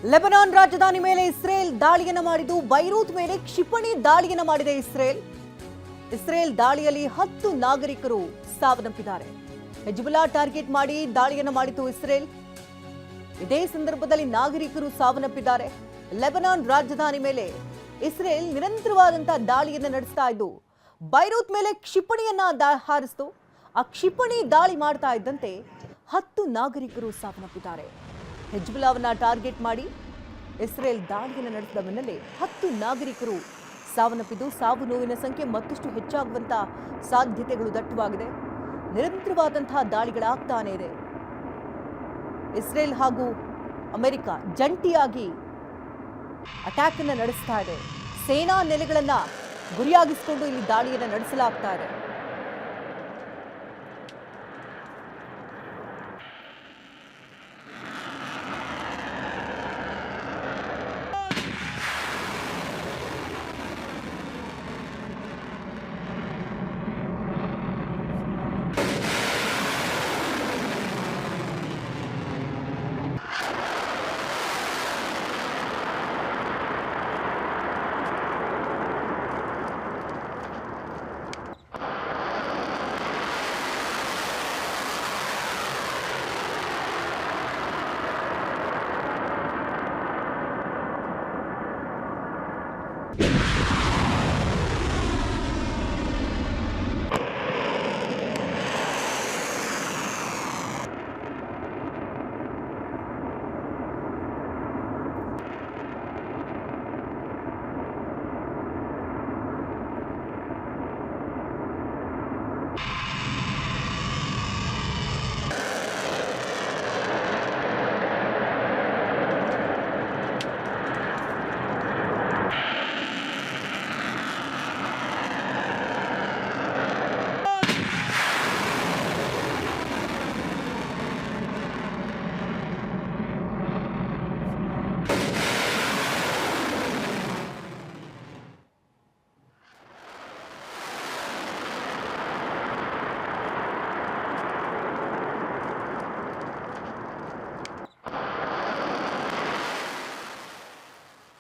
Lebanon ರಾಜಧಾನಿ ಮೇಲೆ Israel ದಾಳಿಯನ್ನು ಮಾಡಿದ್ದು, ಬೈರೂತ್ ಮೇಲೆ ಕ್ಷಿಪಣಿ ದಾಳಿಯನ್ನು ಮಾಡಿದೆ ಇಸ್ರೇಲ್ ದಾಳಿಯಲ್ಲಿ 10 ನಾಗರಿಕರು ಸಾವನ್ನಪ್ಪಿದ್ದಾರೆ. ಹಿಜ್ಬುಲ್ಲಾ ಟಾರ್ಗೆಟ್ ಮಾಡಿ ದಾಳಿಯನ್ನು ಮಾಡಿತು ಇಸ್ರೇಲ್. ಇದೇ ಸಂದರ್ಭದಲ್ಲಿ ನಾಗರಿಕರು ಸಾವನ್ನಪ್ಪಿದ್ದಾರೆ. ಲೆಬನಾನ್ ರಾಜಧಾನಿ ಮೇಲೆ ಇಸ್ರೇಲ್ ನಿರಂತರವಾದಂತಹ ದಾಳಿಯನ್ನು ನಡೆಸ್ತಾ ಇದ್ದು, ಬೈರೂತ್ ಮೇಲೆ ಕ್ಷಿಪಣಿಯನ್ನ ಹಾರಿಸಿತು. ಆ ಕ್ಷಿಪಣಿ ದಾಳಿ ಮಾಡ್ತಾ ಇದ್ದಂತೆ 10 ನಾಗರಿಕರು ಸಾವನ್ನಪ್ಪಿದ್ದಾರೆ. ಹಿಜ್ಬುಲ್ಲಾವನ್ನ ಟಾರ್ಗೆಟ್ ಮಾಡಿ ಇಸ್ರೇಲ್ ದಾಳಿಯನ್ನು ನಡೆಸಿದ ಬೆನ್ನಲ್ಲೇ 10 ನಾಗರಿಕರು ಸಾವನ್ನಪ್ಪಿದ್ದು, ಸಾವು ನೋವಿನ ಸಂಖ್ಯೆ ಮತ್ತಷ್ಟು ಹೆಚ್ಚಾಗುವಂತ ಸಾಧ್ಯತೆಗಳು ದಟ್ಟವಾಗಿದೆ. ನಿರಂತರವಾದಂತಹ ದಾಳಿಗಳಾಗ್ತಾನೆ ಇದೆ. ಇಸ್ರೇಲ್ ಹಾಗೂ ಅಮೆರಿಕ ಜಂಟಿಯಾಗಿ ಅಟ್ಯಾಕ್ ಅನ್ನು ನಡೆಸ್ತಾ ಇದೆ. ಸೇನಾ ನೆಲೆಗಳನ್ನ ಗುರಿಯಾಗಿಸಿಕೊಂಡು ಇಲ್ಲಿ ದಾಳಿಯನ್ನು ನಡೆಸಲಾಗ್ತಾ ಇದೆ.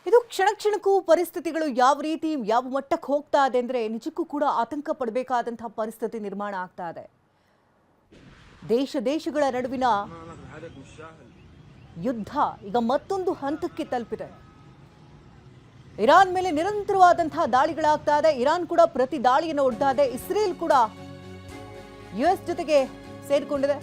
ಇದು ಕ್ಷಣಕ್ಕೂ ಪರಿಸ್ಥಿತಿಗಳು ಯಾವ ಮಟ್ಟಕ್ಕೆ ಹೋಗ್ತಾ ಇದೆ ಅಂದ್ರೆ ನಿಜಕ್ಕೂ ಕೂಡ ಆತಂಕ ಪಡಬೇಕಾದಂತಹ ಪರಿಸ್ಥಿತಿ ನಿರ್ಮಾಣ ಆಗ್ತಾ ಇದೆ. ದೇಶಗಳ ನಡುವಿನ ಯುದ್ಧ ಈಗ ಮತ್ತೊಂದು ಹಂತಕ್ಕೆ ತಲುಪಿದೆ. ಇರಾನ್ ಮೇಲೆ ನಿರಂತರವಾದಂತಹ ದಾಳಿಗಳಾಗ್ತಾ ಇದೆ. ಇರಾನ್ ಕೂಡ ಪ್ರತಿ ದಾಳಿಯನ್ನು ಒಡ್ತಾ ಇದೆ. ಇಸ್ರೇಲ್ ಕೂಡ ಯುಎಸ್ ಜೊತೆಗೆ ಸೇರಿಕೊಂಡಿದೆ.